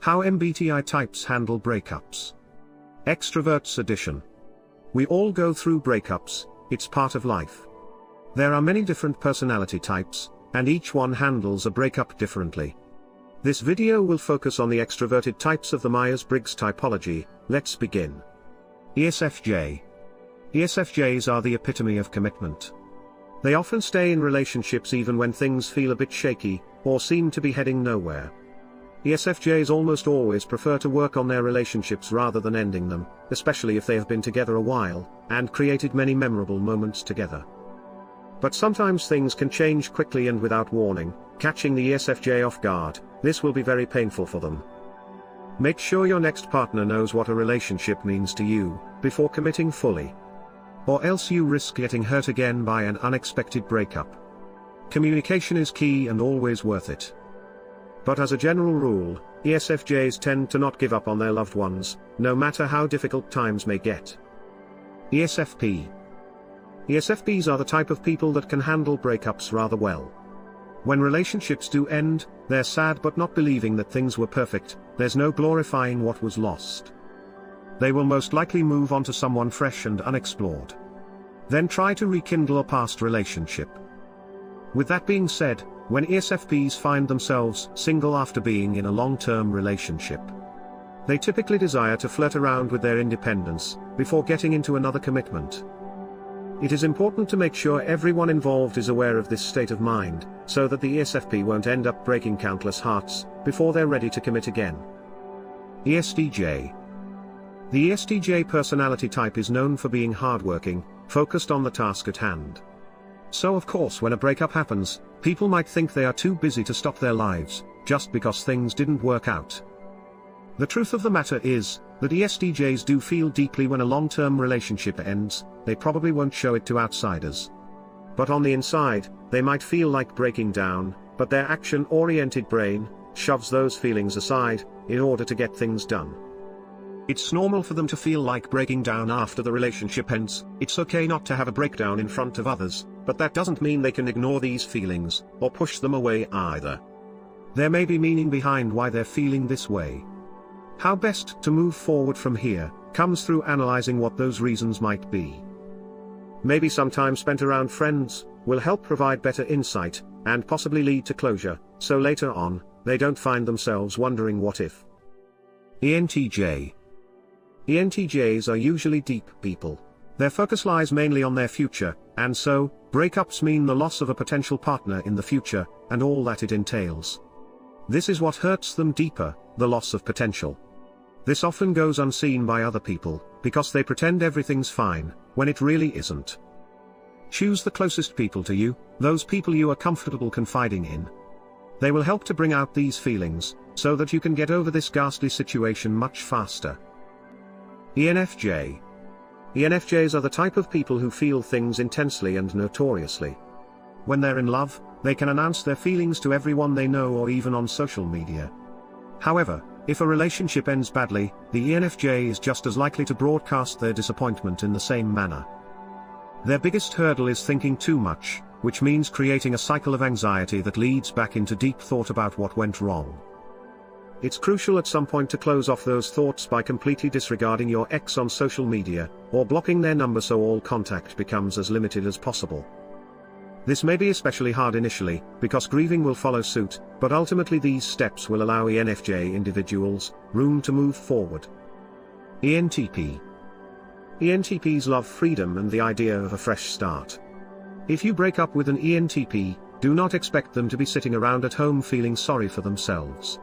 How MBTI Types Handle Breakups. Extroverts Edition. We all go through breakups, it's part of life. There are many different personality types, and each one handles a breakup differently. This video will focus on the extroverted types of the Myers Briggs typology. Let's begin. ESFJ. ESFJs are the epitome of commitment. They often stay in relationships even when things feel a bit shaky, or seem to be heading nowhere. ESFJs almost always prefer to work on their relationships rather than ending them, especially if they have been together a while, and created many memorable moments together. But sometimes things can change quickly and without warning, catching the ESFJ off guard. This will be very painful for them. Make sure your next partner knows what a relationship means to you, before committing fully. Or else you risk getting hurt again by an unexpected breakup. Communication is key and always worth it. But as a general rule, ESFJs tend to not give up on their loved ones, no matter how difficult times may get. ESFP. ESFPs are the type of people that can handle breakups rather well. When relationships do end, they're sad but not believing that things were perfect. There's no glorifying what was lost. They will most likely move on to someone fresh and unexplored. Then try to rekindle a past relationship. With that being said, when ESFPs find themselves single after being in a long-term relationship, they typically desire to flirt around with their independence, before getting into another commitment. It is important to make sure everyone involved is aware of this state of mind, so that the ESFP won't end up breaking countless hearts, before they're ready to commit again. ESTJ. The ESTJ personality type is known for being hardworking, focused on the task at hand. So of course when a breakup happens, people might think they are too busy to stop their lives, just because things didn't work out. The truth of the matter is, that ESTJs do feel deeply when a long-term relationship ends. They probably won't show it to outsiders. But on the inside, they might feel like breaking down, but their action-oriented brain shoves those feelings aside, in order to get things done. It's normal for them to feel like breaking down after the relationship ends. It's okay not to have a breakdown in front of others, but that doesn't mean they can ignore these feelings, or push them away either. There may be meaning behind why they're feeling this way. How best to move forward from here, comes through analyzing what those reasons might be. Maybe some time spent around friends will help provide better insight, and possibly lead to closure, so later on, they don't find themselves wondering what if. ENTJ. ENTJs are usually deep people. Their focus lies mainly on their future, and so, breakups mean the loss of a potential partner in the future, and all that it entails. This is what hurts them deeper, the loss of potential. This often goes unseen by other people, because they pretend everything's fine, when it really isn't. Choose the closest people to you, those people you are comfortable confiding in. They will help to bring out these feelings, so that you can get over this ghastly situation much faster. ENFJ. ENFJs are the type of people who feel things intensely and notoriously. When they're in love, they can announce their feelings to everyone they know or even on social media. However, if a relationship ends badly, the ENFJ is just as likely to broadcast their disappointment in the same manner. Their biggest hurdle is thinking too much, which means creating a cycle of anxiety that leads back into deep thought about what went wrong. It's crucial at some point to close off those thoughts by completely disregarding your ex on social media, or blocking their number so all contact becomes as limited as possible. This may be especially hard initially, because grieving will follow suit, but ultimately these steps will allow ENFJ individuals room to move forward. ENTP. ENTPs love freedom and the idea of a fresh start. If you break up with an ENTP, do not expect them to be sitting around at home feeling sorry for themselves.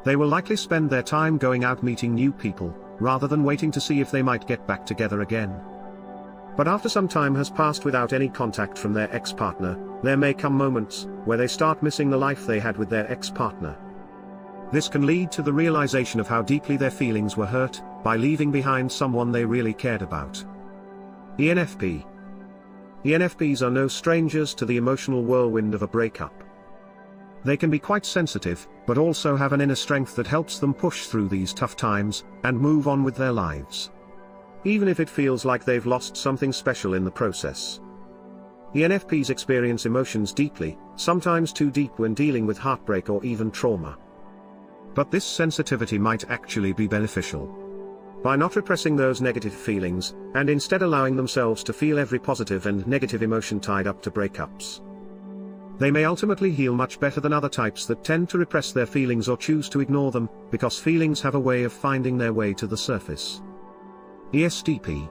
They will likely spend their time going out meeting new people, rather than waiting to see if they might get back together again. But after some time has passed without any contact from their ex-partner, there may come moments where they start missing the life they had with their ex-partner. This can lead to the realization of how deeply their feelings were hurt by leaving behind someone they really cared about. ENFP. ENFPs are no strangers to the emotional whirlwind of a breakup. They can be quite sensitive, but also have an inner strength that helps them push through these tough times, and move on with their lives. Even if it feels like they've lost something special in the process. ENFPs experience emotions deeply, sometimes too deep when dealing with heartbreak or even trauma. But this sensitivity might actually be beneficial. By not repressing those negative feelings, and instead allowing themselves to feel every positive and negative emotion tied up to breakups, they may ultimately heal much better than other types that tend to repress their feelings or choose to ignore them, because feelings have a way of finding their way to the surface. ESTP.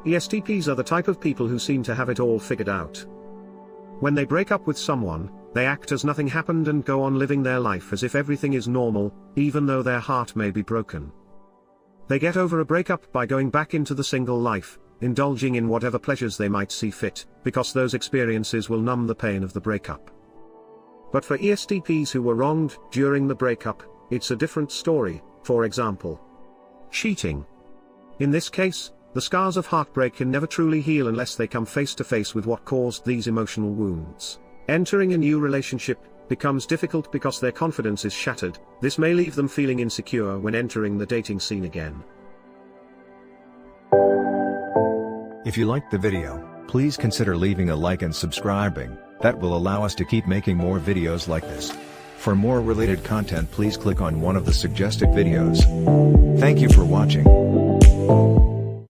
ESTPs are the type of people who seem to have it all figured out. When they break up with someone, they act as nothing happened and go on living their life as if everything is normal, even though their heart may be broken. They get over a breakup by going back into the single life, indulging in whatever pleasures they might see fit, because those experiences will numb the pain of the breakup. But for ESTPs who were wronged during the breakup, it's a different story. For example, cheating. In this case, the scars of heartbreak can never truly heal unless they come face to face with what caused these emotional wounds. Entering a new relationship becomes difficult because their confidence is shattered. This may leave them feeling insecure when entering the dating scene again. If you liked the video, please consider leaving a like and subscribing. That will allow us to keep making more videos like this. For more related content, please click on one of the suggested videos. Thank you for watching.